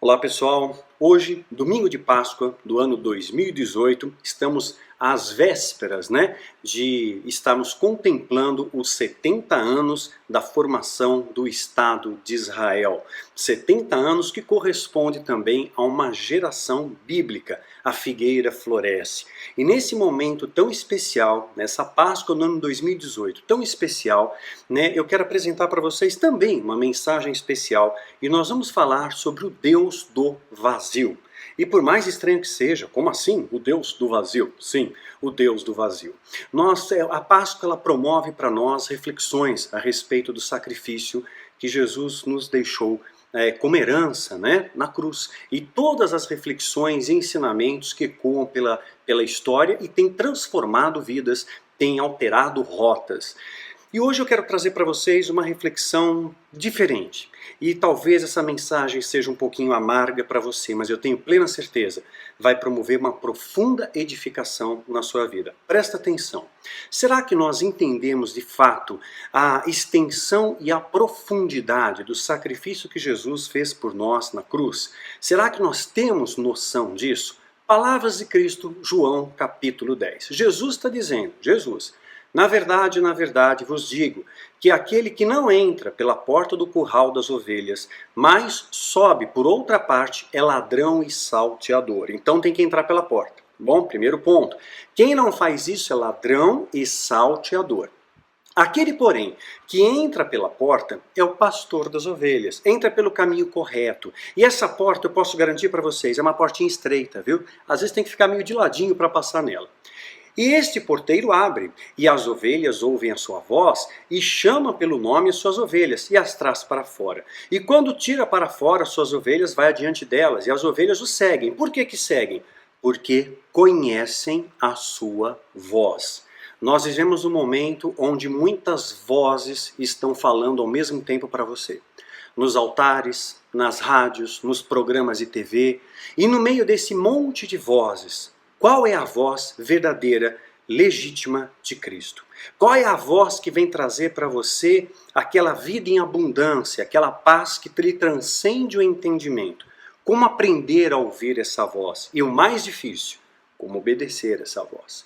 Olá pessoal, hoje, domingo de Páscoa do ano 2018, estamos às vésperas, de estarmos contemplando os 70 anos da formação do Estado de Israel. 70 anos que corresponde também a uma geração bíblica, a figueira floresce. E nesse momento tão especial, nessa Páscoa do ano 2018, tão especial, eu quero apresentar para vocês também uma mensagem especial e nós vamos falar sobre o Deus do vazio. E por mais estranho que seja, como assim o Deus do vazio? Sim, o Deus do vazio. A Páscoa ela promove para nós reflexões a respeito do sacrifício que Jesus nos deixou como herança na cruz. E todas as reflexões e ensinamentos que ecoam pela história e têm transformado vidas, têm alterado rotas. E hoje eu quero trazer para vocês uma reflexão diferente. E talvez essa mensagem seja um pouquinho amarga para você, mas eu tenho plena certeza, vai promover uma profunda edificação na sua vida. Presta atenção. Será que nós entendemos de fato a extensão e a profundidade do sacrifício que Jesus fez por nós na cruz? Será que nós temos noção disso? Palavras de Cristo, João capítulo 10. Jesus está dizendo, na verdade vos digo, que aquele que não entra pela porta do curral das ovelhas, mas sobe por outra parte, é ladrão e salteador. Então tem que entrar pela porta. Bom, primeiro ponto. Quem não faz isso é ladrão e salteador. Aquele, porém, que entra pela porta é o pastor das ovelhas, entra pelo caminho correto. E essa porta, eu posso garantir para vocês, é uma portinha estreita, viu? Às vezes tem que ficar meio de ladinho para passar nela. E este porteiro abre, e as ovelhas ouvem a sua voz, e chama pelo nome as suas ovelhas, e as traz para fora. E quando tira para fora as suas ovelhas, vai adiante delas, e as ovelhas o seguem. Por que seguem? Porque conhecem a sua voz. Nós vivemos um momento onde muitas vozes estão falando ao mesmo tempo para você. Nos altares, nas rádios, nos programas de TV, e no meio desse monte de vozes, qual é a voz verdadeira, legítima de Cristo? Qual é a voz que vem trazer para você aquela vida em abundância, aquela paz que lhe transcende o entendimento? Como aprender a ouvir essa voz? E o mais difícil, como obedecer essa voz?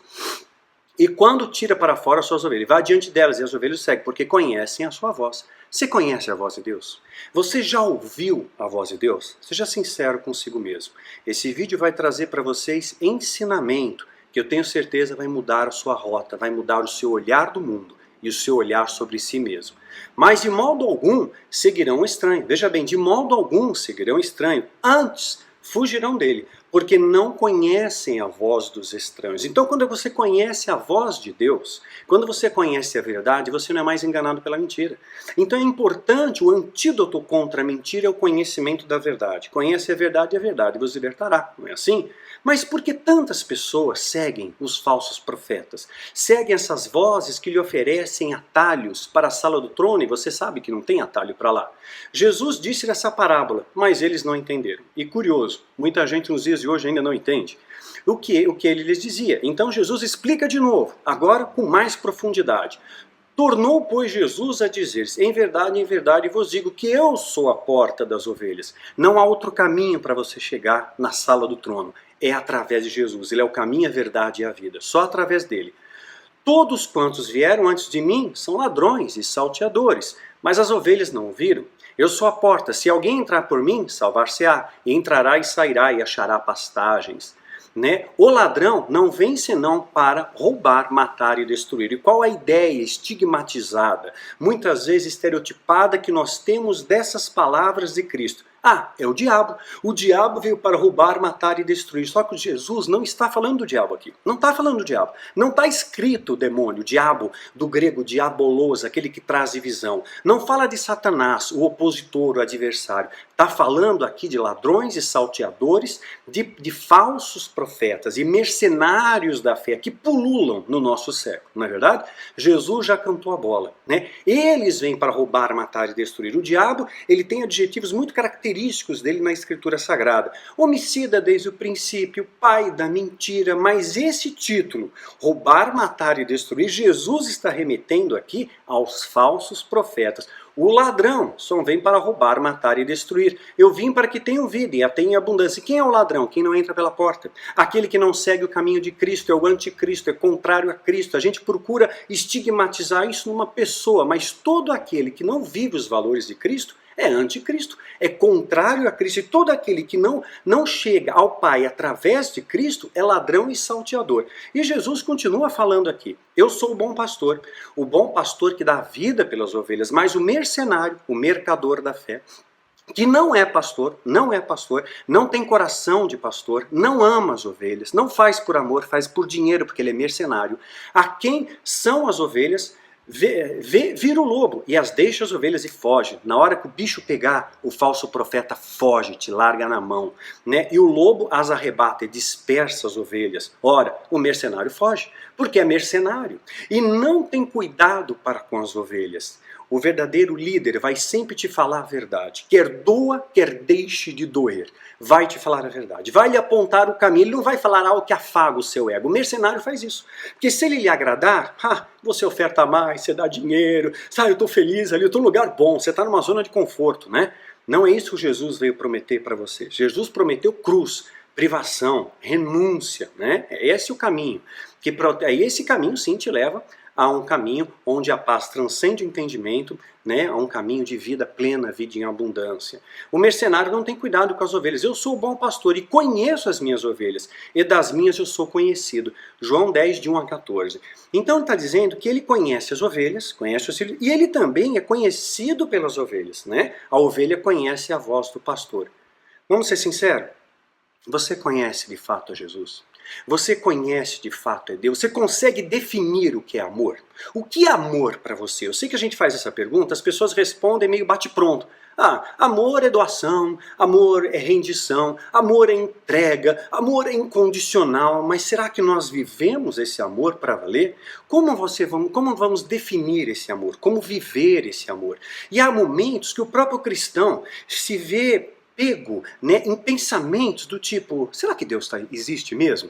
E quando tira para fora as suas ovelhas, vai diante delas e as ovelhas seguem, porque conhecem a sua voz. Você conhece a voz de Deus? Você já ouviu a voz de Deus? Seja sincero consigo mesmo. Esse vídeo vai trazer para vocês ensinamento, que eu tenho certeza vai mudar a sua rota, vai mudar o seu olhar do mundo e o seu olhar sobre si mesmo. Mas de modo algum seguirão o estranho. Veja bem, de modo algum seguirão o estranho. Antes fugirão dele, porque não conhecem a voz dos estranhos. Então, quando você conhece a voz de Deus, quando você conhece a verdade, você não é mais enganado pela mentira. Então é importante, o antídoto contra a mentira é o conhecimento da verdade. Conhece a verdade vos libertará, não é assim? Mas por que tantas pessoas seguem os falsos profetas? Seguem essas vozes que lhe oferecem atalhos para a sala do trono, e você sabe que não tem atalho para lá. Jesus disse nessa parábola, mas eles não entenderam. E curioso, muita gente nos dias de hoje ainda não entende o que ele lhes dizia. Então Jesus explica de novo, agora com mais profundidade. Tornou, pois, Jesus a dizer-lhes, em verdade vos digo que eu sou a porta das ovelhas. Não há outro caminho para você chegar na sala do trono. É através de Jesus. Ele é o caminho, a verdade e a vida. Só através dele. Todos quantos vieram antes de mim são ladrões e salteadores, mas as ovelhas não ouviram. Eu sou a porta. Se alguém entrar por mim, salvar-se-á. E entrará e sairá e achará pastagens. O ladrão não vem senão para roubar, matar e destruir. E qual a ideia estigmatizada, muitas vezes estereotipada, que nós temos dessas palavras de Cristo? Ah, é o diabo. O diabo veio para roubar, matar e destruir. Só que Jesus não está falando do diabo aqui. Não está falando do diabo. Não está escrito o demônio, o diabo, do grego diabolos, aquele que traz divisão. Não fala de Satanás, o opositor, o adversário. Está falando aqui de ladrões e salteadores, de falsos profetas e mercenários da fé que pululam no nosso século, não é verdade? Jesus já cantou a bola, Eles vêm para roubar, matar e destruir. O diabo, ele tem adjetivos muito característicos dele na Escritura Sagrada. Homicida desde o princípio, pai da mentira, mas esse título, roubar, matar e destruir, Jesus está remetendo aqui aos falsos profetas. O ladrão só vem para roubar, matar e destruir. Eu vim para que tenham vida e a tenham em abundância. E quem é o ladrão? Quem não entra pela porta. Aquele que não segue o caminho de Cristo, é o anticristo, é contrário a Cristo. A gente procura estigmatizar isso numa pessoa, mas todo aquele que não vive os valores de Cristo é anticristo, é contrário a Cristo. E todo aquele que não chega ao Pai através de Cristo é ladrão e salteador. E Jesus continua falando aqui, eu sou o bom pastor que dá vida pelas ovelhas, mas o mercenário, o mercador da fé, que não é pastor, não tem coração de pastor, não ama as ovelhas, não faz por amor, faz por dinheiro, porque ele é mercenário. A quem são as ovelhas, vira o lobo e as deixa as ovelhas e foge. Na hora que o bicho pegar, o falso profeta foge, te larga na mão, né? E o lobo as arrebata e dispersa as ovelhas. Ora, o mercenário foge, porque é mercenário e não tem cuidado para com as ovelhas. O verdadeiro líder vai sempre te falar a verdade. Quer doa, quer deixe de doer. Vai te falar a verdade. Vai lhe apontar o caminho. Ele não vai falar algo que afaga o seu ego. O mercenário faz isso. Porque se ele lhe agradar, você oferta mais, você dá dinheiro. Sabe, eu estou feliz ali, eu estou num lugar bom. Você está numa zona de conforto, né? Não é isso que Jesus veio prometer para você. Jesus prometeu cruz, privação, renúncia, né? É esse o caminho. Esse caminho sim te leva a um caminho onde a paz transcende o entendimento, né, a um caminho de vida plena, vida em abundância. O mercenário não tem cuidado com as ovelhas. Eu sou o bom pastor e conheço as minhas ovelhas, e das minhas eu sou conhecido. João 10, de 1 a 14. Então ele está dizendo que ele conhece as ovelhas, conhece os filhos, e ele também é conhecido pelas ovelhas, né? A ovelha conhece a voz do pastor. Vamos ser sinceros? Você conhece de fato a Jesus? Você conhece de fato a Deus? Você consegue definir o que é amor? O que é amor para você? Eu sei que a gente faz essa pergunta, as pessoas respondem meio bate-pronto. Amor é doação, amor é rendição, amor é entrega, amor é incondicional. Mas será que nós vivemos esse amor para valer? Como vamos definir esse amor? Como viver esse amor? E há momentos que o próprio cristão se vê pego, né, em pensamentos do tipo, será que Deus existe mesmo?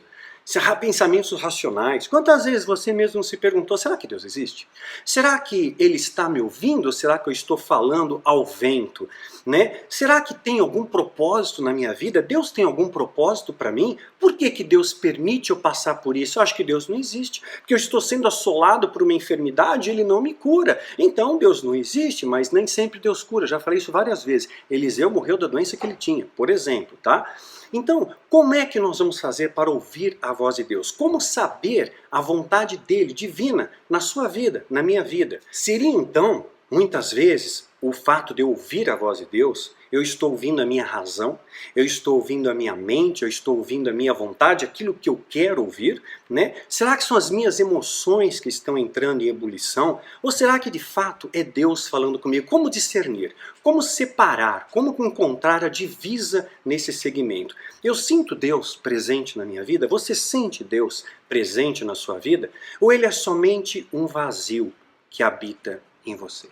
Pensamentos racionais. Quantas vezes você mesmo se perguntou, será que Deus existe? Será que Ele está me ouvindo ou será que eu estou falando ao vento? Né? Será que tem algum propósito na minha vida? Deus tem algum propósito para mim? Por que Deus permite eu passar por isso? Eu acho que Deus não existe. Porque eu estou sendo assolado por uma enfermidade e Ele não me cura. Então Deus não existe, mas nem sempre Deus cura. Já falei isso várias vezes. Eliseu morreu da doença que ele tinha, por exemplo, tá? Então, como é que nós vamos fazer para ouvir a voz de Deus? Como saber a vontade dele, divina, na sua vida, na minha vida? Seria então, muitas vezes, o fato de eu ouvir a voz de Deus, eu estou ouvindo a minha razão, eu estou ouvindo a minha mente, eu estou ouvindo a minha vontade, aquilo que eu quero ouvir, né? Será que são as minhas emoções que estão entrando em ebulição? Ou será que de fato é Deus falando comigo? Como discernir? Como separar? Como encontrar a divisa nesse segmento? Eu sinto Deus presente na minha vida? Você sente Deus presente na sua vida? Ou ele é somente um vazio que habita em você?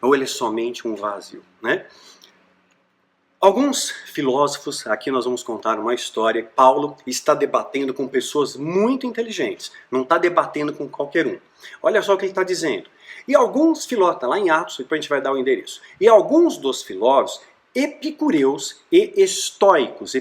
Ou ele é somente um vazio, né? Alguns filósofos, aqui nós vamos contar uma história, Paulo está debatendo com pessoas muito inteligentes, não está debatendo com qualquer um. Olha só o que ele está dizendo. E alguns filósofos, tá lá em Atos, depois a gente vai dar o endereço, e alguns dos filósofos, epicureus e estoicos,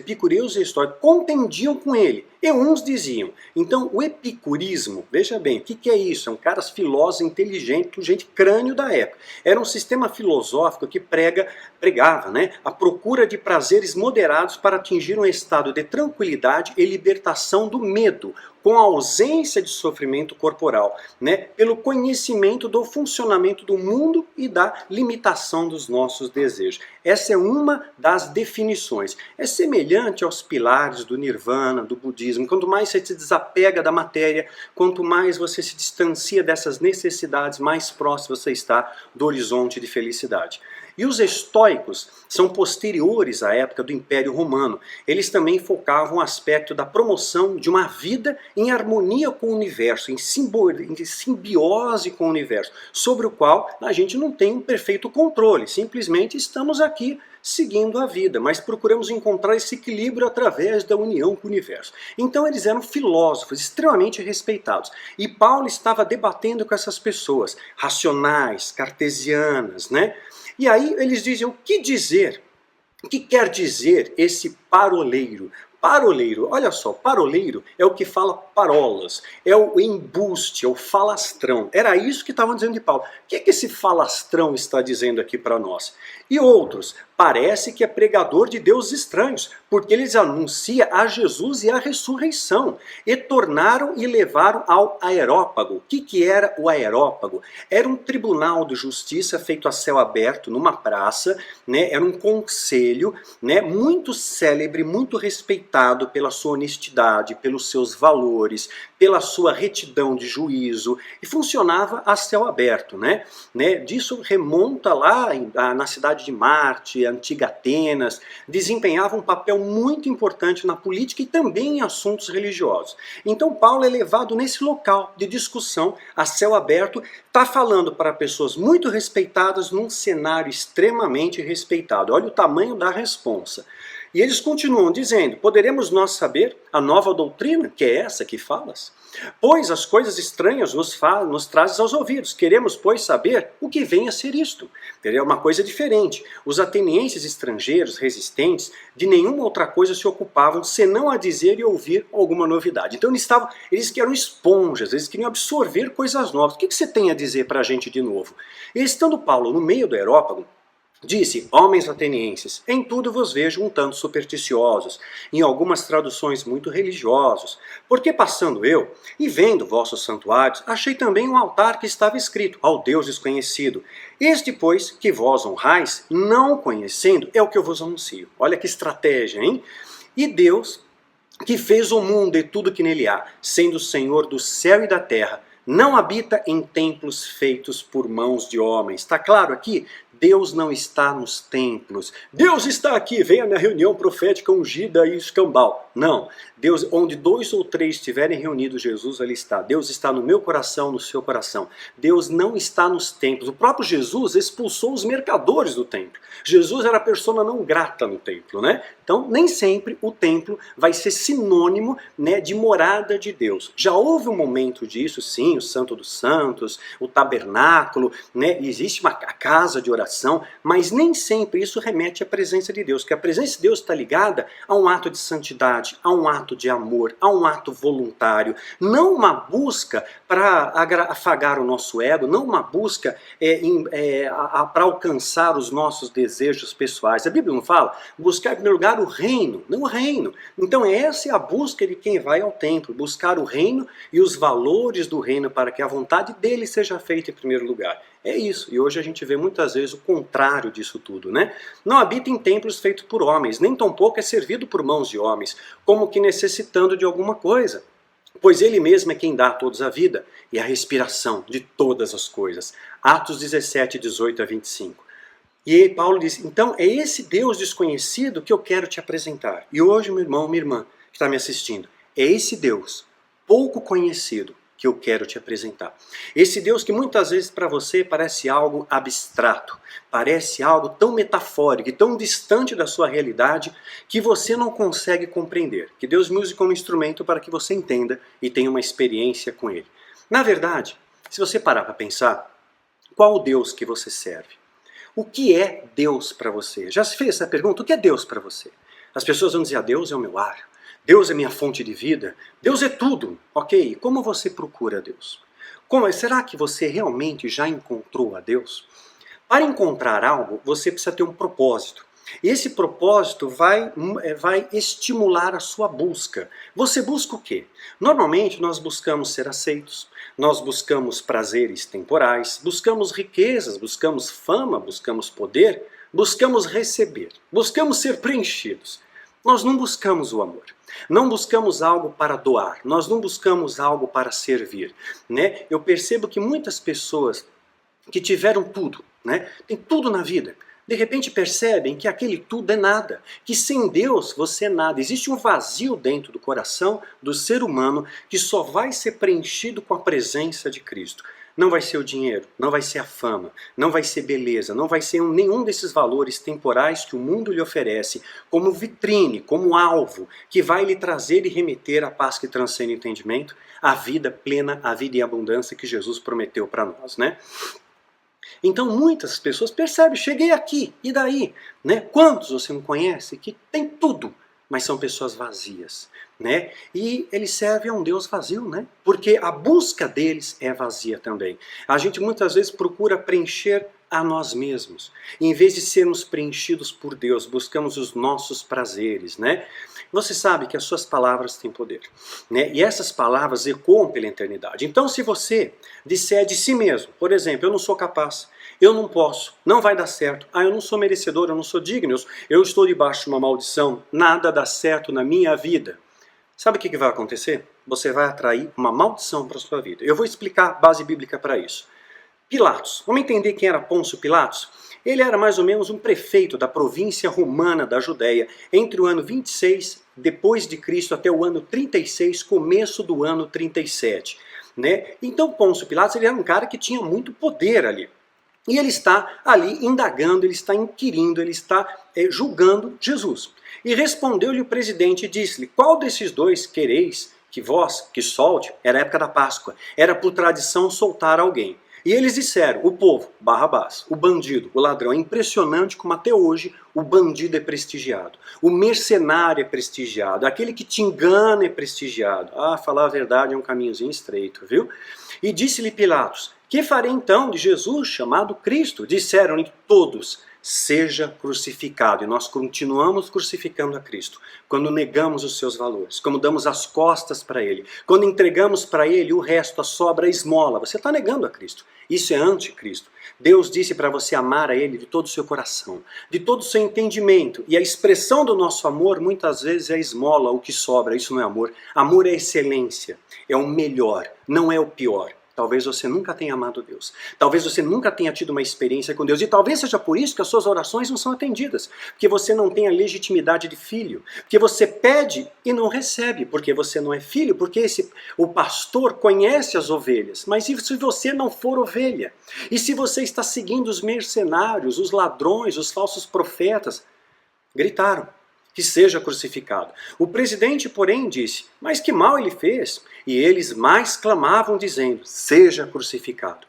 contendiam com ele. E uns diziam, então o epicurismo, veja bem, o que é isso? São caras filósofos inteligentes, gente crânio da época. Era um sistema filosófico que pregava, né, a procura de prazeres moderados para atingir um estado de tranquilidade e libertação do medo, com a ausência de sofrimento corporal, né, pelo conhecimento do funcionamento do mundo e da limitação dos nossos desejos. Essa é uma das definições. É semelhante aos pilares do nirvana, do budismo. Quanto mais você se desapega da matéria, quanto mais você se distancia dessas necessidades, mais próximo você está do horizonte de felicidade. E os estoicos são posteriores à época do Império Romano. Eles também focavam o aspecto da promoção de uma vida em harmonia com o universo, em simbiose com o universo, sobre o qual a gente não tem um perfeito controle. Simplesmente estamos aqui seguindo a vida, mas procuramos encontrar esse equilíbrio através da união com o universo. Então eles eram filósofos extremamente respeitados. E Paulo estava debatendo com essas pessoas, racionais, cartesianas, né? E aí eles diziam, o que dizer? O que quer dizer esse paroleiro? Paroleiro, olha só, paroleiro é o que fala parolas, é o embuste, é o falastrão. Era isso que estavam dizendo de Paulo. O que esse falastrão está dizendo aqui para nós? E outros, parece que é pregador de deuses estranhos, porque eles anunciam a Jesus e a ressurreição. E tornaram e levaram ao aerópago. O que era o aerópago? Era um tribunal de justiça feito a céu aberto, numa praça, né? Era um conselho, né? Muito célebre, muito respeitado pela sua honestidade, pelos seus valores, pela sua retidão de juízo, e funcionava a céu aberto, né? Disso remonta lá na cidade de Marte, antiga Atenas, desempenhava um papel muito importante na política e também em assuntos religiosos. Então Paulo é levado nesse local de discussão a céu aberto, está falando para pessoas muito respeitadas num cenário extremamente respeitado. Olha o tamanho da responsa. E eles continuam dizendo, poderemos nós saber a nova doutrina, que é essa que falas? Pois as coisas estranhas nos trazes aos ouvidos. Queremos, pois, saber o que vem a ser isto. É uma coisa diferente. Os atenienses estrangeiros, resistentes, de nenhuma outra coisa se ocupavam, senão a dizer e ouvir alguma novidade. Então eles eram esponjas, eles queriam absorver coisas novas. O que você tem a dizer para a gente de novo? E estando Paulo no meio do aerópago, disse, homens atenienses, em tudo vos vejo um tanto supersticiosos, em algumas traduções muito religiosos, porque passando eu, e vendo vossos santuários, achei também um altar que estava escrito, ao Deus desconhecido. Este, pois, que vós honrais, não conhecendo, é o que eu vos anuncio. Olha que estratégia, hein? E Deus, que fez o mundo e tudo que nele há, sendo o Senhor do céu e da terra, não habita em templos feitos por mãos de homens. Está claro aqui? Deus não está nos templos. Deus está aqui, venha na reunião profética ungida e escambau. Não. Deus, onde 2 ou 3 estiverem reunidos, Jesus ali está. Deus está no meu coração, no seu coração. Deus não está nos templos. O próprio Jesus expulsou os mercadores do templo. Jesus era a persona não grata no templo, né? Então, nem sempre o templo vai ser sinônimo, né, de morada de Deus. Já houve um momento disso, sim, o Santo dos Santos, o tabernáculo, né? Existe a casa de oração, mas nem sempre isso remete à presença de Deus, porque a presença de Deus está ligada a um ato de santidade, a um ato de amor, a um ato voluntário, não uma busca para afagar o nosso ego, não uma busca para alcançar os nossos desejos pessoais. A Bíblia não fala, buscar em primeiro lugar o reino, não o reino. Então essa é a busca de quem vai ao templo, buscar o reino e os valores do reino para que a vontade dele seja feita em primeiro lugar. É isso, e hoje a gente vê muitas vezes o contrário disso tudo, né? Não habita em templos feitos por homens, nem tampouco é servido por mãos de homens, como que necessitando de alguma coisa. Pois ele mesmo é quem dá a todos a vida e a respiração de todas as coisas. Atos 17, 18 a 25. E aí Paulo diz, então é esse Deus desconhecido que eu quero te apresentar. E hoje, meu irmão, minha irmã, que está me assistindo, é esse Deus pouco conhecido que eu quero te apresentar. Esse Deus que muitas vezes para você parece algo abstrato, parece algo tão metafórico e tão distante da sua realidade que você não consegue compreender. Que Deus me use como instrumento para que você entenda e tenha uma experiência com Ele. Na verdade, se você parar para pensar, qual o Deus que você serve? O que é Deus para você? Já se fez essa pergunta? O que é Deus para você? As pessoas vão dizer, Deus é o meu ar. Deus é minha fonte de vida, Deus é tudo, ok? Como você procura Deus? Será que você realmente já encontrou a Deus? Para encontrar algo, você precisa ter um propósito. E esse propósito vai estimular a sua busca. Você busca o quê? Normalmente nós buscamos ser aceitos, nós buscamos prazeres temporais, buscamos riquezas, buscamos fama, buscamos poder, buscamos receber, buscamos ser preenchidos. Nós não buscamos o amor. Não buscamos algo para doar, nós não buscamos algo para servir, né? Eu percebo que muitas pessoas que tiveram tudo, né? Tem tudo na vida, de repente percebem que aquele tudo é nada, que sem Deus você é nada. Existe um vazio dentro do coração do ser humano que só vai ser preenchido com a presença de Cristo. Não vai ser o dinheiro, não vai ser a fama, não vai ser beleza, não vai ser nenhum desses valores temporais que o mundo lhe oferece como vitrine, como alvo, que vai lhe trazer e remeter à paz que transcende o entendimento, a vida plena, a vida em abundância que Jesus prometeu para nós, né? Então muitas pessoas percebem, cheguei aqui, e daí? Né? Quantos você não conhece que tem tudo, mas são pessoas vazias, né? E eles servem a um Deus vazio, né? Porque a busca deles é vazia também. A gente muitas vezes procura preencher a nós mesmos. Em vez de sermos preenchidos por Deus, buscamos os nossos prazeres, né? Você sabe que as suas palavras têm poder, né? E essas palavras ecoam pela eternidade. Então, se você disser de si mesmo, por exemplo, eu não sou capaz, eu não posso, não vai dar certo, eu não sou merecedor, eu não sou digno, eu estou debaixo de uma maldição, nada dá certo na minha vida. Sabe o que vai acontecer? Você vai atrair uma maldição para a sua vida. Eu vou explicar a base bíblica para isso. Pilatos. Vamos entender quem era Pôncio Pilatos? Ele era mais ou menos um prefeito da província romana da Judéia entre o ano 26 depois de Cristo até o ano 36, começo do ano 37, né? Então Pôncio Pilatos ele era um cara que tinha muito poder ali. E ele está ali indagando, ele está inquirindo, ele está julgando Jesus. E respondeu-lhe o presidente e disse-lhe: qual desses dois quereis que vós, que solte? Era a época da Páscoa, era por tradição soltar alguém. E eles disseram, o povo, Barrabás, o bandido, o ladrão. É impressionante como até hoje o bandido é prestigiado. O mercenário é prestigiado. Aquele que te engana é prestigiado. Falar a verdade é um caminhozinho estreito, viu? E disse-lhe Pilatos, que farei então de Jesus chamado Cristo? Disseram-lhe todos, seja crucificado. E nós continuamos crucificando a Cristo. Quando negamos os seus valores, quando damos as costas para Ele, quando entregamos para Ele o resto, a sobra, a esmola, você está negando a Cristo. Isso é anticristo. Deus disse para você amar a Ele de todo o seu coração, de todo o seu entendimento. E a expressão do nosso amor muitas vezes é a esmola, o que sobra. Isso não é amor. Amor é excelência, é o melhor, não é o pior. Talvez você nunca tenha amado Deus. Talvez você nunca tenha tido uma experiência com Deus. E talvez seja por isso que as suas orações não são atendidas. Porque você não tem a legitimidade de filho. Porque você pede e não recebe. Porque você não é filho. Porque o pastor conhece as ovelhas. Mas e se você não for ovelha? E se você está seguindo os mercenários, os ladrões, os falsos profetas? Gritaram que seja crucificado. O presidente, porém, disse, mas que mal ele fez? E eles mais clamavam, dizendo, seja crucificado.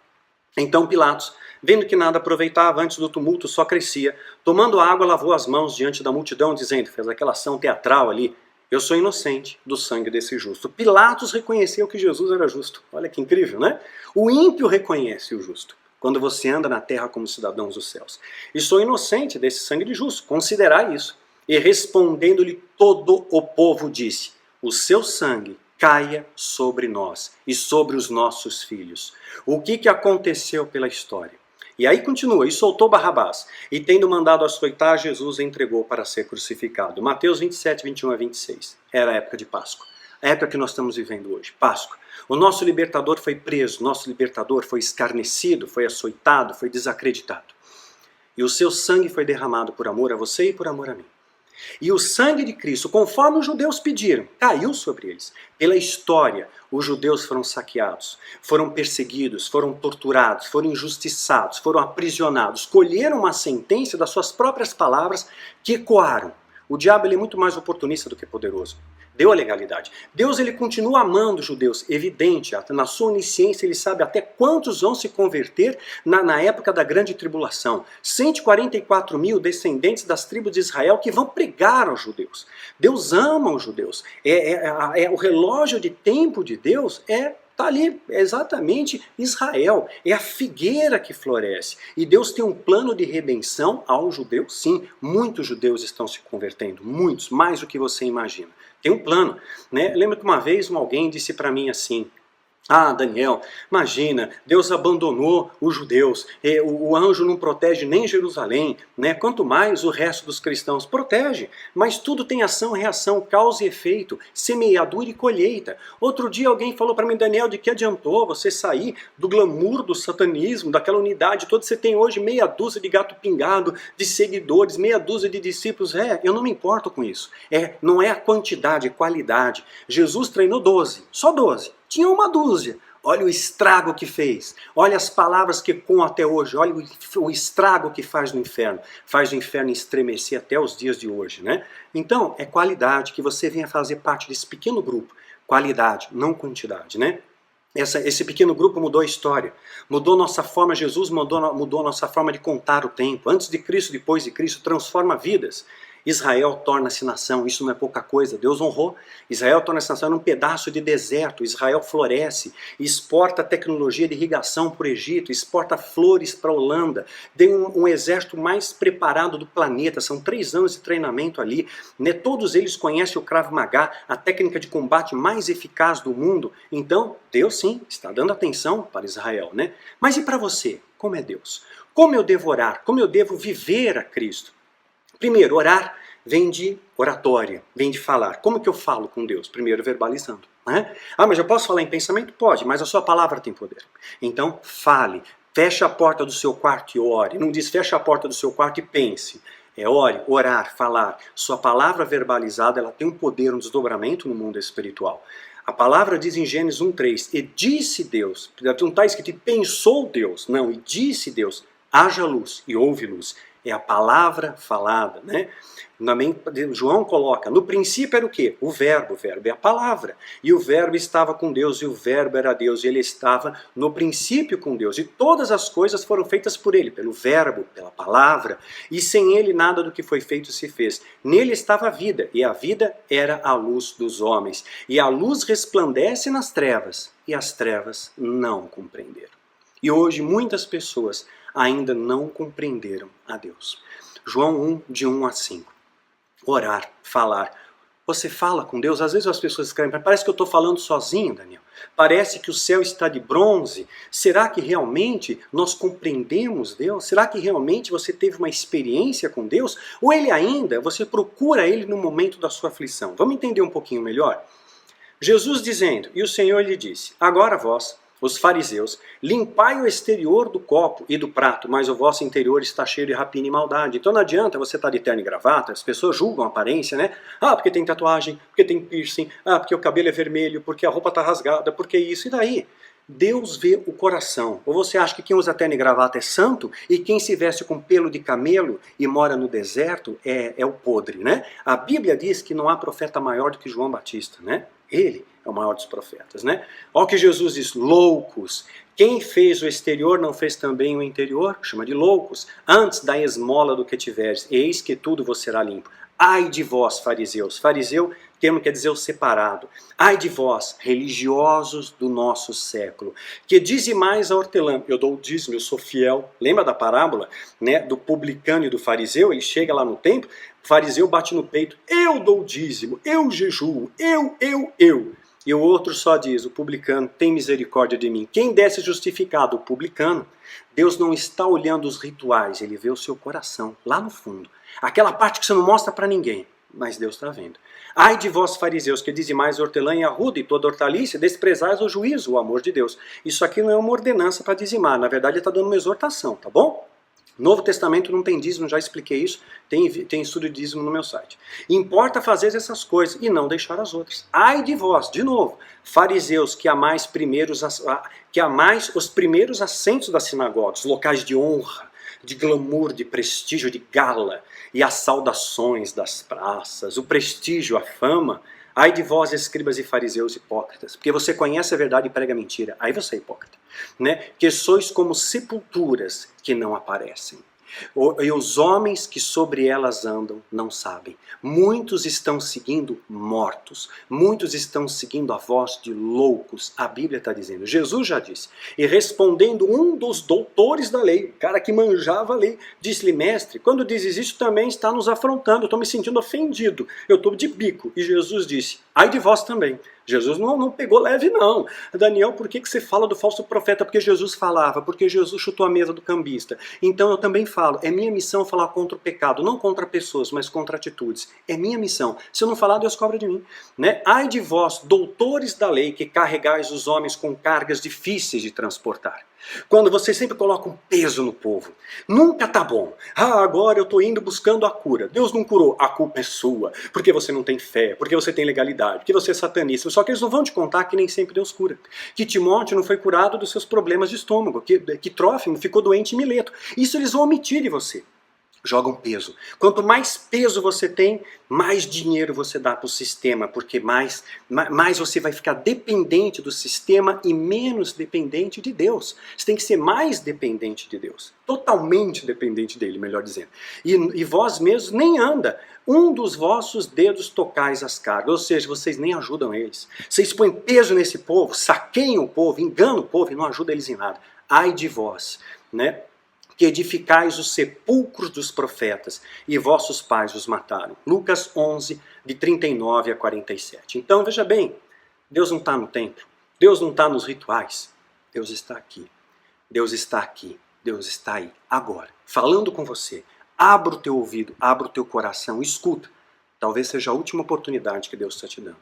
Então Pilatos, vendo que nada aproveitava antes do tumulto, só crescia, tomando água, lavou as mãos diante da multidão, dizendo, fez aquela ação teatral ali, eu sou inocente do sangue desse justo. Pilatos reconheceu que Jesus era justo. Olha que incrível, né? O ímpio reconhece o justo quando você anda na terra como cidadãos dos céus. E sou inocente desse sangue de justo, considerai isso. E respondendo-lhe todo o povo disse, o seu sangue caia sobre nós e sobre os nossos filhos. O que aconteceu pela história? E aí continua, e soltou Barrabás, e tendo mandado açoitar, Jesus entregou para ser crucificado. Mateus 27, 21 a 26. Era a época de Páscoa. A época que nós estamos vivendo hoje, Páscoa. O nosso libertador foi preso, nosso libertador foi escarnecido, foi açoitado, foi desacreditado. E o seu sangue foi derramado por amor a você e por amor a mim. E o sangue de Cristo, conforme os judeus pediram, caiu sobre eles. Pela história, os judeus foram saqueados, foram perseguidos, foram torturados, foram injustiçados, foram aprisionados, colheram uma sentença das suas próprias palavras que ecoaram. O diabo ele é muito mais oportunista do que poderoso. Deu a legalidade. Deus ele continua amando os judeus, evidente, na sua onisciência ele sabe até quantos vão se converter na época da grande tribulação. 144 mil descendentes das tribos de Israel que vão pregar aos judeus. Deus ama os judeus. O relógio de tempo de Deus está ali, é exatamente Israel, é a figueira que floresce. E Deus tem um plano de redenção aos judeus, sim. Muitos judeus estão se convertendo, muitos, mais do que você imagina. Tem um plano, né? Lembro que uma vez alguém disse para mim assim, Daniel, imagina, Deus abandonou os judeus, o anjo não protege nem Jerusalém, né? Quanto mais o resto dos cristãos protege, mas tudo tem ação, reação, causa e efeito, semeadura e colheita. Outro dia alguém falou para mim, Daniel, de que adiantou você sair do glamour do satanismo, daquela unidade toda, você tem hoje meia dúzia de gato pingado, de seguidores, meia dúzia de discípulos, eu não me importo com isso, não é a quantidade, é qualidade. Jesus treinou 12, só 12. Tinha uma dúzia. Olha o estrago que fez. Olha as palavras que ecoam até hoje. Olha o estrago que faz no inferno. Faz o inferno estremecer até os dias de hoje, né? Então, é qualidade que você venha fazer parte desse pequeno grupo. Qualidade, não quantidade, né? Esse pequeno grupo mudou a história. Mudou nossa forma, Jesus mudou a nossa forma de contar o tempo. Antes de Cristo, depois de Cristo, transforma vidas. Israel torna-se nação, isso não é pouca coisa, Deus honrou. Israel torna-se nação num pedaço de deserto, Israel floresce, exporta tecnologia de irrigação para o Egito, exporta flores para a Holanda, tem um exército mais preparado do planeta, são 3 anos de treinamento ali, né? Todos eles conhecem o Krav Maga, a técnica de combate mais eficaz do mundo. Então, Deus sim, está dando atenção para Israel, né? Mas e para você? Como é Deus? Como eu devo orar? Como eu devo viver a Cristo? Primeiro, orar vem de oratória, vem de falar. Como que eu falo com Deus? Primeiro, verbalizando. Né? Ah, mas eu posso falar em pensamento? Pode, mas a sua palavra tem poder. Então, fale. Feche a porta do seu quarto e ore. Não diz feche a porta do seu quarto e pense. É ore, orar, falar. Sua palavra verbalizada, ela tem um poder, um desdobramento no mundo espiritual. A palavra diz em Gênesis 1:3, e disse Deus, não está escrito, e pensou Deus, não, e disse Deus, haja luz, e houve luz. É a palavra falada, né? João coloca, no princípio era o quê? O verbo é a palavra. E o verbo estava com Deus, e o verbo era Deus, e ele estava no princípio com Deus. E todas as coisas foram feitas por ele, pelo verbo, pela palavra. E sem ele nada do que foi feito se fez. Nele estava a vida, e a vida era a luz dos homens. E a luz resplandece nas trevas, e as trevas não compreenderam. E hoje muitas pessoas ainda não compreenderam a Deus. João 1, de 1 a 5. Orar, falar. Você fala com Deus? Às vezes as pessoas escrevem, parece que eu estou falando sozinho, Daniel. Parece que o céu está de bronze. Será que realmente nós compreendemos Deus? Será que realmente você teve uma experiência com Deus? Ou ele ainda, você procura ele no momento da sua aflição? Vamos entender um pouquinho melhor? Jesus dizendo, e o Senhor lhe disse, agora vós, os fariseus, limpai o exterior do copo e do prato, mas o vosso interior está cheio de rapina e maldade. Então não adianta você estar de terno e gravata, as pessoas julgam a aparência, né? Ah, porque tem tatuagem, porque tem piercing, ah, porque o cabelo é vermelho, porque a roupa está rasgada, porque isso, e daí? Deus vê o coração. Ou você acha que quem usa terno e gravata é santo e quem se veste com pelo de camelo e mora no deserto é o podre, né? A Bíblia diz que não há profeta maior do que João Batista, né? Ele é o maior dos profetas, né? Olha o que Jesus diz, loucos. Quem fez o exterior não fez também o interior? Chama de loucos. Antes da esmola do que tiveres, eis que tudo vos será limpo. Ai de vós, fariseus. Fariseu, termo quer dizer o separado. Ai de vós, religiosos do nosso século, que dizimais a hortelã. Eu dou o dízimo, eu sou fiel. Lembra da parábola, né, do publicano e do fariseu? Ele chega lá no templo, o fariseu bate no peito. Eu dou o dízimo, eu jejuo, eu. E o outro só diz, o publicano, tem misericórdia de mim. Quem desse justificado? O publicano. Deus não está olhando os rituais, ele vê o seu coração, lá no fundo. Aquela parte que você não mostra para ninguém, mas Deus está vendo. Ai de vós, fariseus, que dizimais hortelã e arruda e toda hortaliça, desprezais o juízo, o amor de Deus. Isso aqui não é uma ordenança para dizimar, na verdade ele está dando uma exortação, tá bom? Novo Testamento não tem dízimo, já expliquei isso, tem estudo de dízimo no meu site. Importa fazer essas coisas e não deixar as outras. Ai de vós, de novo, fariseus, que amais os primeiros assentos das sinagogas, locais de honra, de glamour, de prestígio, de gala, e as saudações das praças, o prestígio, a fama. Ai de vós, escribas e fariseus hipócritas, porque você conhece a verdade e prega a mentira. Aí você é hipócrita, né? Que sois como sepulturas que não aparecem. E os homens que sobre elas andam não sabem. Muitos estão seguindo mortos. Muitos estão seguindo a voz de loucos. A Bíblia está dizendo. Jesus já disse. E respondendo um dos doutores da lei, o cara que manjava a lei, disse-lhe, mestre, quando dizes isso também está nos afrontando. Eu estou me sentindo ofendido. Eu estou de bico. E Jesus disse, ai de vós também. Jesus não pegou leve, não. Daniel, por que você fala do falso profeta? Porque Jesus falava, porque Jesus chutou a mesa do cambista. Então eu também falo, é minha missão falar contra o pecado, não contra pessoas, mas contra atitudes. É minha missão. Se eu não falar, Deus cobra de mim. Né? Ai de vós, doutores da lei, que carregais os homens com cargas difíceis de transportar. Quando você sempre coloca um peso no povo. Nunca tá bom. Ah, agora eu estou indo buscando a cura. Deus não curou. A culpa é sua. Porque você não tem fé, porque você tem legalidade, porque você é satanista. Só que eles não vão te contar que nem sempre Deus cura. Que Timóteo não foi curado dos seus problemas de estômago. Que Trófimo ficou doente em Mileto. Isso eles vão omitir de você. Jogam peso. Quanto mais peso você tem, mais dinheiro você dá para o sistema, porque mais você vai ficar dependente do sistema e menos dependente de Deus. Você tem que ser mais dependente de Deus. Totalmente dependente dele, melhor dizendo. E vós mesmos nem anda. Um dos vossos dedos tocais as cargas, ou seja, vocês nem ajudam eles. Vocês põem peso nesse povo, saqueiam o povo, enganam o povo e não ajudam eles em nada. Ai de vós, né? Que edificais os sepulcros dos profetas, e vossos pais os mataram. Lucas 11, de 39 a 47. Então, veja bem, Deus não está no templo, Deus não está nos rituais, Deus está aqui. Deus está aqui, Deus está aí, agora, falando com você. Abra o teu ouvido, abra o teu coração, escuta. Talvez seja a última oportunidade que Deus está te dando.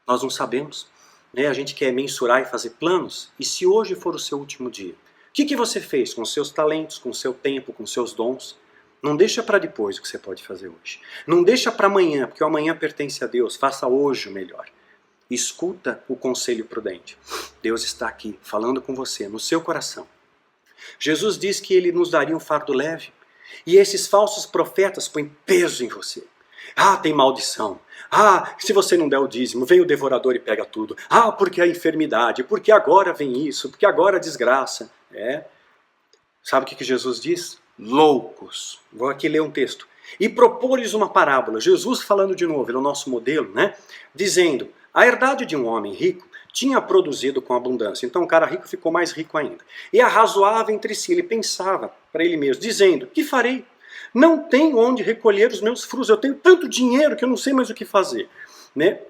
Nós não sabemos, né? A gente quer mensurar e fazer planos, e se hoje for o seu último dia, o que você fez com os seus talentos, com o seu tempo, com os seus dons? Não deixa para depois o que você pode fazer hoje. Não deixa para amanhã, porque o amanhã pertence a Deus. Faça hoje o melhor. Escuta o conselho prudente. Deus está aqui, falando com você, no seu coração. Jesus diz que Ele nos daria um fardo leve. E esses falsos profetas põem peso em você. Ah, tem maldição. Ah, se você não der o dízimo, vem o devorador e pega tudo. Ah, porque a enfermidade, porque agora vem isso, porque agora a desgraça. Sabe o que Jesus diz? Loucos. Vou aqui ler um texto. E propor-lhes uma parábola. Jesus falando de novo, ele é o nosso modelo, né? Dizendo, a herdade de um homem rico tinha produzido com abundância. Então o cara rico ficou mais rico ainda. E arrazoava entre si, ele pensava para ele mesmo, dizendo, que farei? Não tenho onde recolher os meus frutos, eu tenho tanto dinheiro que eu não sei mais o que fazer. Né?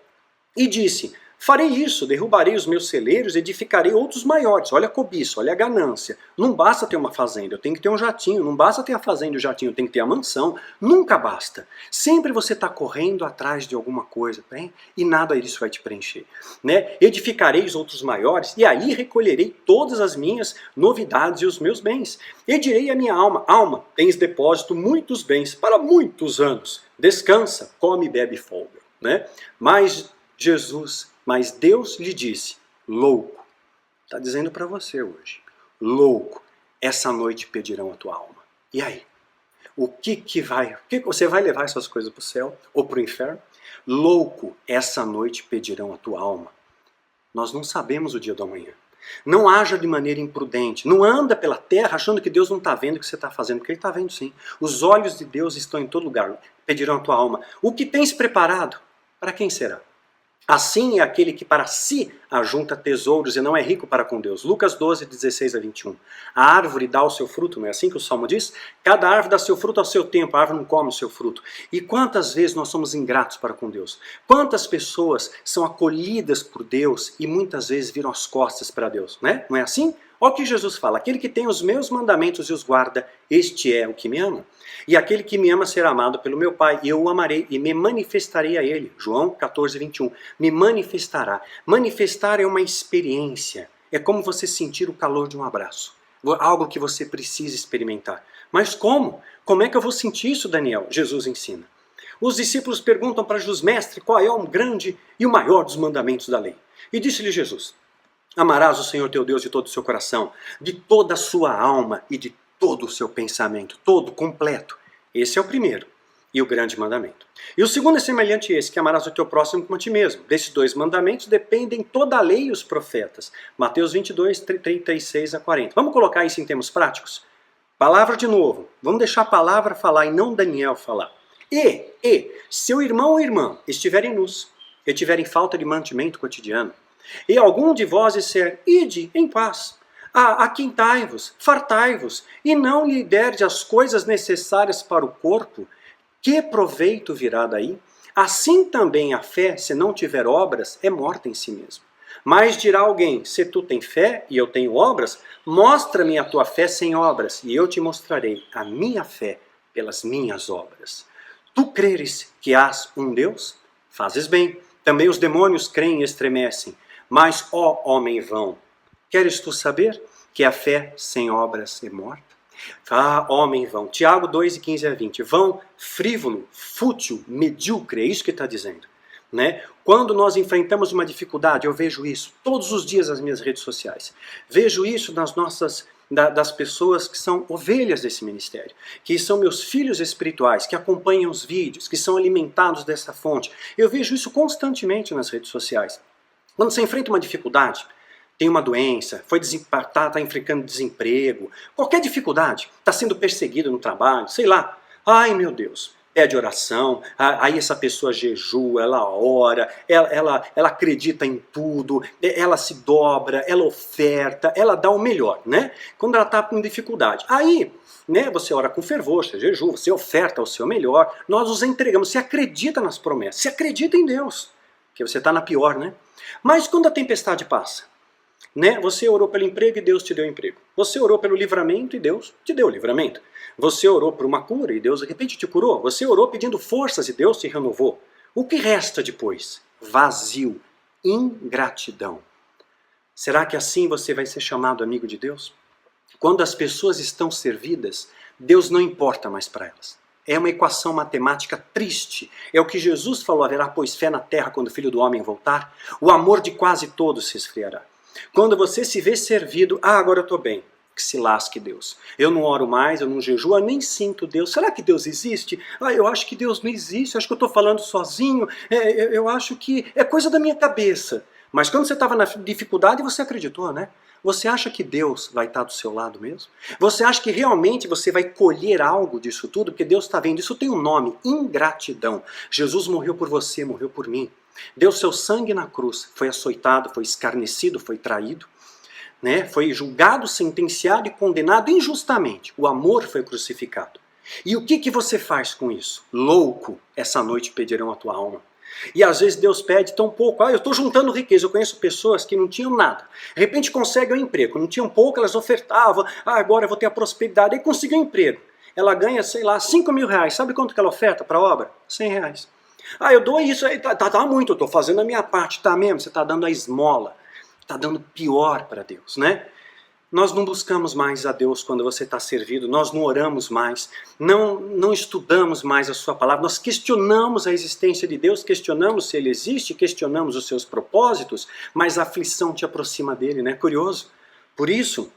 E disse, farei isso, derrubarei os meus celeiros, edificarei outros maiores. Olha a cobiça, olha a ganância. Não basta ter uma fazenda, eu tenho que ter um jatinho. Não basta ter a fazenda e o jatinho, eu tenho que ter a mansão. Nunca basta. Sempre você está correndo atrás de alguma coisa, hein? E nada disso vai te preencher. Né? Edificarei os outros maiores, e aí recolherei todas as minhas novidades e os meus bens. E direi à minha alma, alma, tens depósito muitos bens para muitos anos. Descansa, come, bebe e folga. Né? Mas Deus lhe disse, louco, está dizendo para você hoje, louco, essa noite pedirão a tua alma. E aí? O que você vai levar essas coisas para o céu ou para o inferno? Louco, essa noite pedirão a tua alma. Nós não sabemos o dia do amanhã. Não haja de maneira imprudente. Não anda pela terra achando que Deus não está vendo o que você está fazendo, porque Ele está vendo sim. Os olhos de Deus estão em todo lugar. Pedirão a tua alma. O que tens preparado? Para quem será? Assim é aquele que para si ajunta tesouros e não é rico para com Deus. Lucas 12, 16 a 21. A árvore dá o seu fruto, não é assim que o Salmo diz? Cada árvore dá seu fruto ao seu tempo, a árvore não come o seu fruto. E quantas vezes nós somos ingratos para com Deus? Quantas pessoas são acolhidas por Deus e muitas vezes viram as costas para Deus, né? Não é assim? Olha o que Jesus fala, aquele que tem os meus mandamentos e os guarda, este é o que me ama. E aquele que me ama será amado pelo meu Pai, e eu o amarei e me manifestarei a ele. João 14, 21. Me manifestará. Manifestar é uma experiência. É como você sentir o calor de um abraço. Algo que você precisa experimentar. Mas como? Como é que eu vou sentir isso, Daniel? Jesus ensina. Os discípulos perguntam para Jesus, mestre, qual é o grande e o maior dos mandamentos da lei? E disse-lhe Jesus, amarás o Senhor teu Deus de todo o seu coração, de toda a sua alma e de todo o seu pensamento, todo, completo. Esse é o primeiro e o grande mandamento. E o segundo é semelhante a esse, que amarás o teu próximo como a ti mesmo. Desses dois mandamentos dependem toda a lei e os profetas. Mateus 22, 36 a 40. Vamos colocar isso em termos práticos? Palavra de novo. Vamos deixar a palavra falar e não Daniel falar. E, seu irmão ou irmã estiverem nus, e tiverem falta de mantimento cotidiano, e algum de vós disser, ide em paz, aquintai-vos, fartai-vos, e não lhe derdes as coisas necessárias para o corpo, que proveito virá daí? Assim também a fé, se não tiver obras, é morta em si mesma. Mas dirá alguém, se tu tens fé e eu tenho obras, mostra-me a tua fé sem obras, e eu te mostrarei a minha fé pelas minhas obras. Tu creres que hás um Deus? Fazes bem. Também os demônios creem e estremecem. Mas, ó homem vão, queres tu saber? que a fé sem obras é morta. Ah, homem vão. Tiago 2, 15 a 20. Vão frívolo, fútil, medíocre, é isso que está dizendo. Né? Quando nós enfrentamos uma dificuldade, eu vejo isso todos os dias nas minhas redes sociais. Vejo isso das pessoas que são ovelhas desse ministério, que são meus filhos espirituais, que acompanham os vídeos, que são alimentados dessa fonte. Eu vejo isso constantemente nas redes sociais. Quando você enfrenta uma dificuldade, tem uma doença, está enfrentando desemprego, qualquer dificuldade, está sendo perseguido no trabalho, sei lá. Ai meu Deus, pede oração, aí essa pessoa jejua, ela ora, ela acredita em tudo, ela se dobra, ela oferta, ela dá o melhor, né? Quando ela está com dificuldade. Aí, né, você ora com fervor, você jejua, você oferta o seu melhor, nós os entregamos, você acredita nas promessas, você acredita em Deus, porque você está na pior, né? Mas quando a tempestade passa, né? Você orou pelo emprego e Deus te deu emprego. Você orou pelo livramento e Deus te deu o livramento. Você orou por uma cura e Deus de repente te curou. Você orou pedindo forças e Deus te renovou. O que resta depois? Vazio, ingratidão. Será que assim você vai ser chamado amigo de Deus? Quando as pessoas estão servidas, Deus não importa mais para elas. É uma equação matemática triste. É o que Jesus falou: haverá pois fé na terra quando o Filho do Homem voltar. O amor de quase todos se esfriará. Quando você se vê servido, agora eu estou bem. Que se lasque Deus. Eu não oro mais, eu não jejuo, eu nem sinto Deus. Será que Deus existe? Eu acho que Deus não existe, acho que eu estou falando sozinho, eu acho que é coisa da minha cabeça. Mas quando você estava na dificuldade, você acreditou, né? Você acha que Deus vai estar do seu lado mesmo? Você acha que realmente você vai colher algo disso tudo? Porque Deus está vendo. Isso tem um nome: ingratidão. Jesus morreu por você, morreu por mim. Deu seu sangue na cruz, foi açoitado, foi escarnecido, foi traído, né? Foi julgado, sentenciado e condenado injustamente. O amor foi crucificado. E o que você faz com isso? Louco, essa noite pedirão a tua alma. E às vezes Deus pede tão pouco. Eu estou juntando riqueza. Eu conheço pessoas que não tinham nada. De repente conseguem um emprego. Não tinham pouco, elas ofertavam. Agora eu vou ter a prosperidade. Aí conseguiu um emprego. Ela ganha, sei lá, 5 mil reais. Sabe quanto que ela oferta para a obra? 100 reais. Eu dou isso, aí tá muito, eu estou fazendo a minha parte, tá mesmo? Você está dando a esmola, está dando pior para Deus, né? Nós não buscamos mais a Deus quando você está servido, nós não oramos mais, não estudamos mais a sua palavra, nós questionamos a existência de Deus, questionamos se Ele existe, questionamos os seus propósitos, mas a aflição te aproxima dele, né? Curioso. Por isso,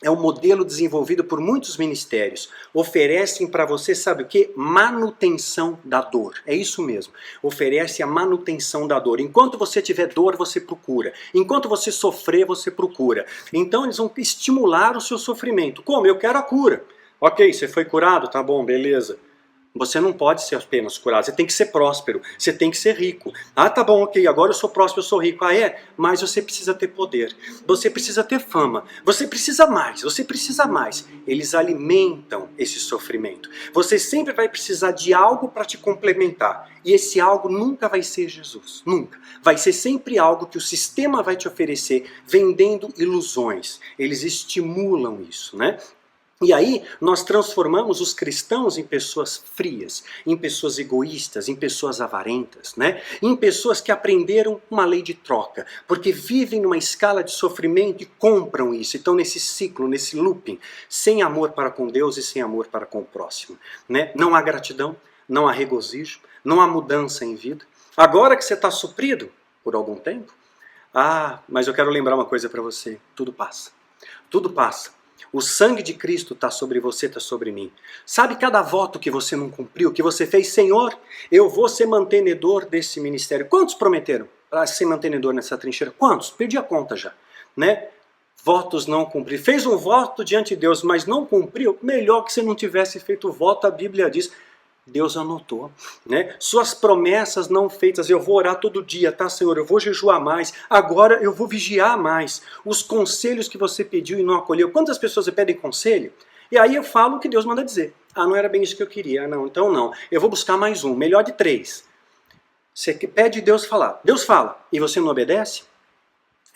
é um modelo desenvolvido por muitos ministérios. Oferecem para você, sabe o que? Manutenção da dor. É isso mesmo. Oferece a manutenção da dor. Enquanto você tiver dor, você procura. Enquanto você sofrer, você procura. Então eles vão estimular o seu sofrimento. Como? Eu quero a cura. Ok, você foi curado? Tá bom, beleza. Você não pode ser apenas curado, você tem que ser próspero, você tem que ser rico. Tá bom, ok, agora eu sou próspero, eu sou rico. Mas você precisa ter poder, você precisa ter fama, você precisa mais, você precisa mais. Eles alimentam esse sofrimento. Você sempre vai precisar de algo para te complementar. E esse algo nunca vai ser Jesus, nunca. Vai ser sempre algo que o sistema vai te oferecer, vendendo ilusões. Eles estimulam isso, né? E aí nós transformamos os cristãos em pessoas frias, em pessoas egoístas, em pessoas avarentas, né? Em pessoas que aprenderam uma lei de troca, porque vivem numa escala de sofrimento e compram isso. Então nesse ciclo, nesse looping, sem amor para com Deus e sem amor para com o próximo, né? Não há gratidão, não há regozijo, não há mudança em vida. Agora que você está suprido por algum tempo, mas eu quero lembrar uma coisa para você: tudo passa, tudo passa. O sangue de Cristo está sobre você, está sobre mim. Sabe cada voto que você não cumpriu, que você fez? Senhor, eu vou ser mantenedor desse ministério. Quantos prometeram para ser mantenedor nessa trincheira? Quantos? Perdi a conta já, né? Votos não cumpridos. Fez um voto diante de Deus, mas não cumpriu? Melhor que você não tivesse feito o voto, a Bíblia diz. Deus anotou, né? Suas promessas não feitas, eu vou orar todo dia, tá, Senhor? Eu vou jejuar mais, agora eu vou vigiar mais. Os conselhos que você pediu e não acolheu, quantas pessoas pedem conselho? E aí eu falo o que Deus manda dizer. Não era bem isso que eu queria, não, então não. Eu vou buscar mais um, melhor de 3. Você pede Deus falar. Deus fala, e você não obedece?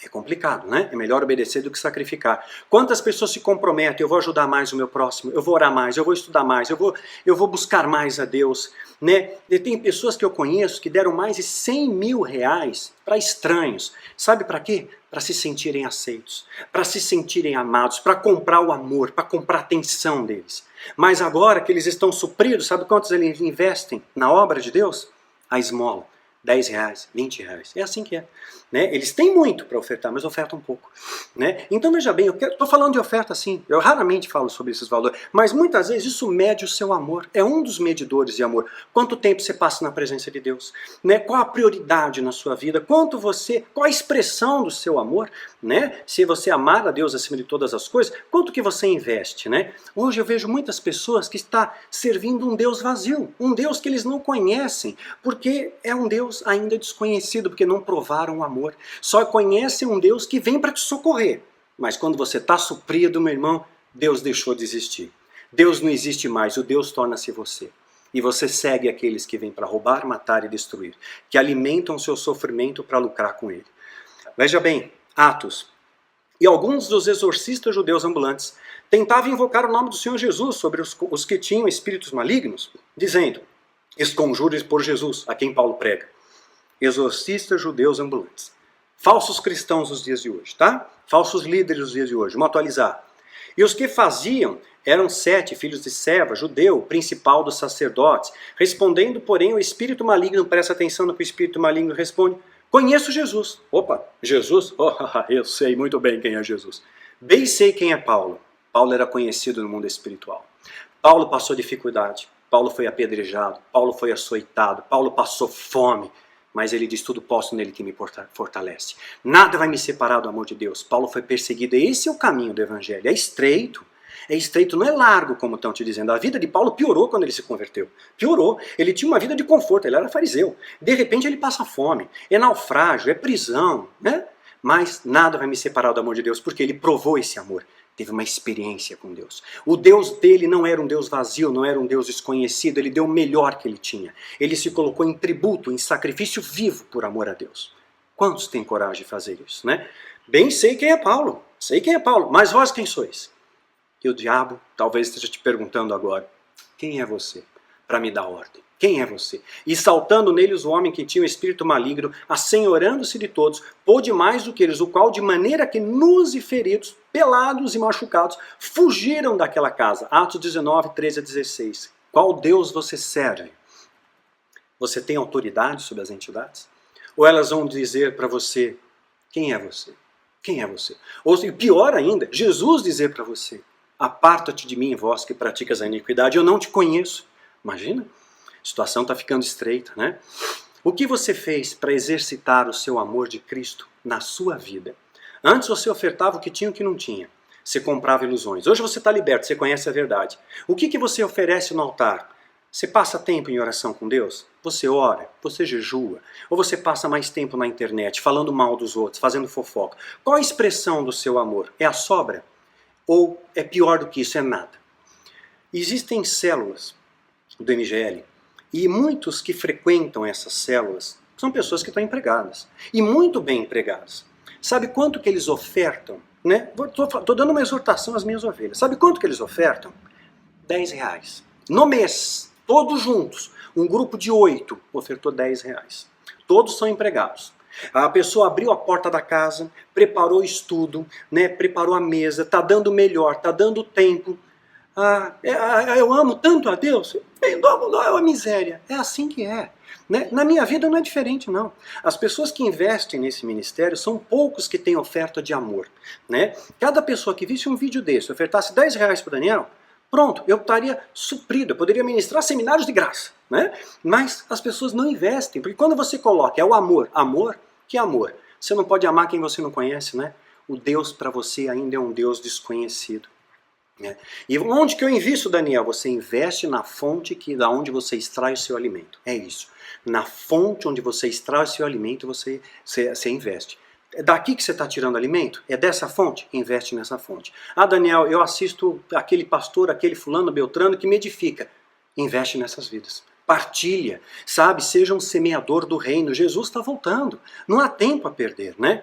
É complicado, né? É melhor obedecer do que sacrificar. Quantas pessoas se comprometem? Eu vou ajudar mais o meu próximo, eu vou orar mais, eu vou estudar mais, eu vou buscar mais a Deus, né? E tem pessoas que eu conheço que deram mais de 100 mil reais para estranhos. Sabe para quê? Para se sentirem aceitos, para se sentirem amados, para comprar o amor, para comprar a atenção deles. Mas agora que eles estão supridos, sabe quantos eles investem na obra de Deus? A esmola. 10 reais, 20 reais. É assim que é. Né? Eles têm muito para ofertar, mas ofertam um pouco. Né? Então veja bem, eu estou falando de oferta assim, eu raramente falo sobre esses valores, mas muitas vezes isso mede o seu amor. É um dos medidores de amor. Quanto tempo você passa na presença de Deus? Né? Qual a prioridade na sua vida? Qual a expressão do seu amor? Né? Se você amar a Deus acima de todas as coisas, quanto que você investe? Né? Hoje eu vejo muitas pessoas que estão servindo um Deus vazio, um Deus que eles não conhecem, porque é um Deus ainda desconhecido, porque não provaram o amor. Só conhecem um Deus que vem para te socorrer. Mas quando você está suprido, meu irmão, Deus deixou de existir. Deus não existe mais, o Deus torna-se você. E você segue aqueles que vêm para roubar, matar e destruir, que alimentam o seu sofrimento para lucrar com ele. Veja bem, Atos. E alguns dos exorcistas judeus ambulantes tentavam invocar o nome do Senhor Jesus sobre os que tinham espíritos malignos, dizendo: esconjure por Jesus, a quem Paulo prega. Exorcistas judeus ambulantes. Falsos cristãos dos dias de hoje, tá? Falsos líderes dos dias de hoje. Vamos atualizar. E os que faziam eram 7 filhos de Seva, judeu, principal dos sacerdotes. Respondendo, porém, o espírito maligno, presta atenção no que o espírito maligno responde: conheço Jesus. Opa, Jesus? Oh, eu sei muito bem quem é Jesus. Bem sei quem é Paulo. Paulo era conhecido no mundo espiritual. Paulo passou dificuldade. Paulo foi apedrejado. Paulo foi açoitado. Paulo passou fome. Mas ele diz: tudo posso nele que me fortalece. Nada vai me separar do amor de Deus. Paulo foi perseguido. Esse é o caminho do evangelho. É estreito. É estreito, não é largo, como estão te dizendo. A vida de Paulo piorou quando ele se converteu. Piorou. Ele tinha uma vida de conforto, ele era fariseu. De repente ele passa fome. É naufrágio, é prisão, né? Mas nada vai me separar do amor de Deus, porque ele provou esse amor. Teve uma experiência com Deus. O Deus dele não era um Deus vazio, não era um Deus desconhecido, ele deu o melhor que ele tinha. Ele se colocou em tributo, em sacrifício vivo por amor a Deus. Quantos têm coragem de fazer isso, né? Bem sei quem é Paulo, mas vós quem sois? E o diabo talvez esteja te perguntando agora: quem é você para me dar ordem? Quem é você? E saltando neles o homem que tinha o espírito maligno, assenhorando-se de todos, pôde mais do que eles, o qual de maneira que nus e feridos, pelados e machucados, fugiram daquela casa. Atos 19, 13 a 16. Qual Deus você serve? Você tem autoridade sobre as entidades? Ou elas vão dizer para você: quem é você? Quem é você? Ou pior ainda, Jesus dizer para você: aparta-te de mim, vós que praticas a iniquidade, eu não te conheço. Imagina? A situação está ficando estreita, né? O que você fez para exercitar o seu amor de Cristo na sua vida? Antes você ofertava o que tinha e o que não tinha. Você comprava ilusões. Hoje você está liberto, você conhece a verdade. O que você oferece no altar? Você passa tempo em oração com Deus? Você ora? Você jejua? Ou você passa mais tempo na internet, falando mal dos outros, fazendo fofoca? Qual a expressão do seu amor? É a sobra? Ou é pior do que isso, é nada? Existem células do MGL, e muitos que frequentam essas células são pessoas que estão empregadas. E muito bem empregadas. Sabe quanto que eles ofertam? Né? Estou dando uma exortação às minhas ovelhas. Sabe quanto que eles ofertam? 10 reais. No mês, todos juntos. Um grupo de 8 ofertou 10 reais. Todos são empregados. A pessoa abriu a porta da casa, preparou o estudo, né? Preparou a mesa, está dando o melhor, está dando tempo. Eu amo tanto a Deus, dou a miséria. É assim que é. Né? Na minha vida não é diferente, não. As pessoas que investem nesse ministério são poucos que têm oferta de amor. Né? Cada pessoa que visse um vídeo desse, ofertasse 10 reais para o Daniel, pronto, eu estaria suprido, eu poderia ministrar seminários de graça. Né? Mas as pessoas não investem, porque quando você coloca, é o amor. Amor? Que amor? Você não pode amar quem você não conhece, né? O Deus para você ainda é um Deus desconhecido. E onde que eu invisto, Daniel? Você investe na fonte da onde você extrai o seu alimento. É isso. Na fonte onde você extrai o seu alimento, você investe. É daqui que você está tirando alimento? É dessa fonte? Investe nessa fonte. Daniel, eu assisto aquele pastor, aquele fulano, beltrano que me edifica. Investe nessas vidas. Partilha, sabe? Seja um semeador do reino. Jesus está voltando. Não há tempo a perder, né?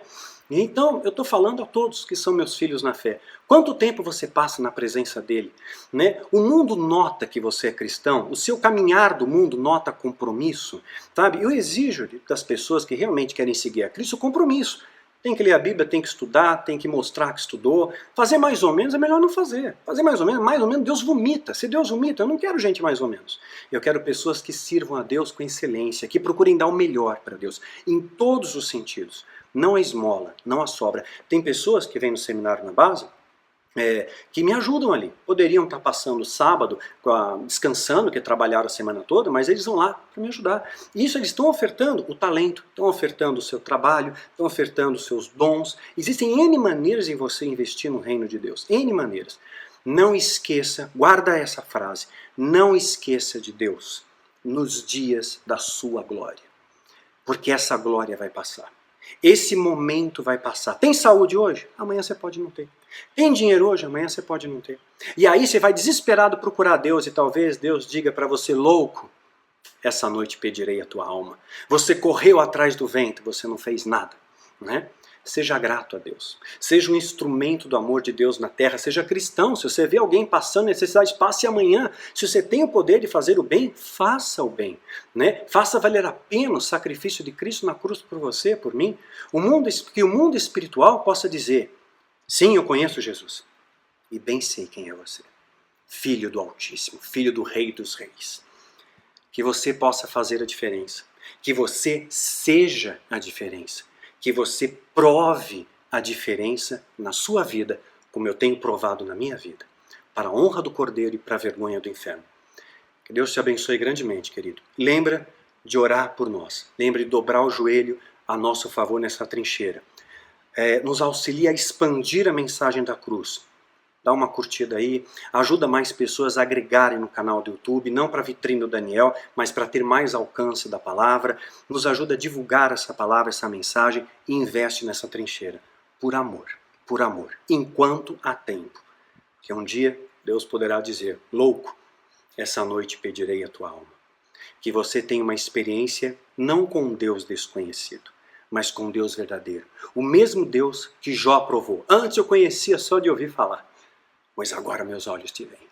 Então, eu estou falando a todos que são meus filhos na fé. Quanto tempo você passa na presença dele? Né? O mundo nota que você é cristão, o seu caminhar do mundo nota compromisso. Sabe? Eu exijo das pessoas que realmente querem seguir a Cristo compromisso. Tem que ler a Bíblia, tem que estudar, tem que mostrar que estudou. Fazer mais ou menos é melhor não fazer. Fazer mais ou menos Deus vomita. Se Deus vomita, eu não quero gente mais ou menos. Eu quero pessoas que sirvam a Deus com excelência, que procurem dar o melhor para Deus, em todos os sentidos. Não a esmola, não a sobra. Tem pessoas que vêm no seminário na base que me ajudam ali. Poderiam estar passando sábado descansando, que trabalharam a semana toda, mas eles vão lá para me ajudar. E isso eles estão ofertando o talento, estão ofertando o seu trabalho, estão ofertando os seus dons. Existem N maneiras em você investir no reino de Deus. N maneiras. Não esqueça, guarda essa frase, não esqueça de Deus nos dias da sua glória. Porque essa glória vai passar. Esse momento vai passar. Tem saúde hoje? Amanhã você pode não ter. Tem dinheiro hoje? Amanhã você pode não ter. E aí você vai desesperado procurar Deus e talvez Deus diga para você, louco, essa noite pedirei a tua alma. Você correu atrás do vento, você não fez nada. Né? Seja grato a Deus. Seja um instrumento do amor de Deus na terra. Seja cristão. Se você vê alguém passando necessidade, passe amanhã. Se você tem o poder de fazer o bem, faça o bem. Né? Faça valer a pena o sacrifício de Cristo na cruz por você, por mim. Que o mundo espiritual possa dizer, sim, eu conheço Jesus. E bem sei quem é você. Filho do Altíssimo, filho do Rei dos Reis. Que você possa fazer a diferença. Que você seja a diferença. Que você prove a diferença na sua vida, como eu tenho provado na minha vida, para a honra do Cordeiro e para a vergonha do inferno. Que Deus te abençoe grandemente, querido. Lembra de orar por nós. Lembra de dobrar o joelho a nosso favor nessa trincheira. Nos auxilia a expandir a mensagem da cruz. Dá uma curtida aí, ajuda mais pessoas a agregarem no canal do YouTube, não para vitrine do Daniel, mas para ter mais alcance da palavra. Nos ajuda a divulgar essa palavra, essa mensagem e investe nessa trincheira. Por amor, enquanto há tempo. Que um dia Deus poderá dizer, louco, essa noite pedirei a tua alma. Que você tenha uma experiência não com um Deus desconhecido, mas com um Deus verdadeiro. O mesmo Deus que Jó provou. Antes eu conhecia só de ouvir falar. Mas agora meus olhos te veem.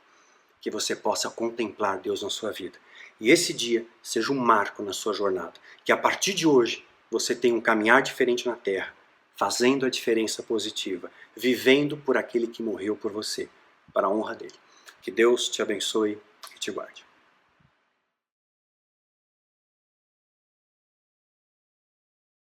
Que você possa contemplar Deus na sua vida. E esse dia seja um marco na sua jornada. Que a partir de hoje você tenha um caminhar diferente na terra, fazendo a diferença positiva, vivendo por aquele que morreu por você, para a honra dele. Que Deus te abençoe e te guarde.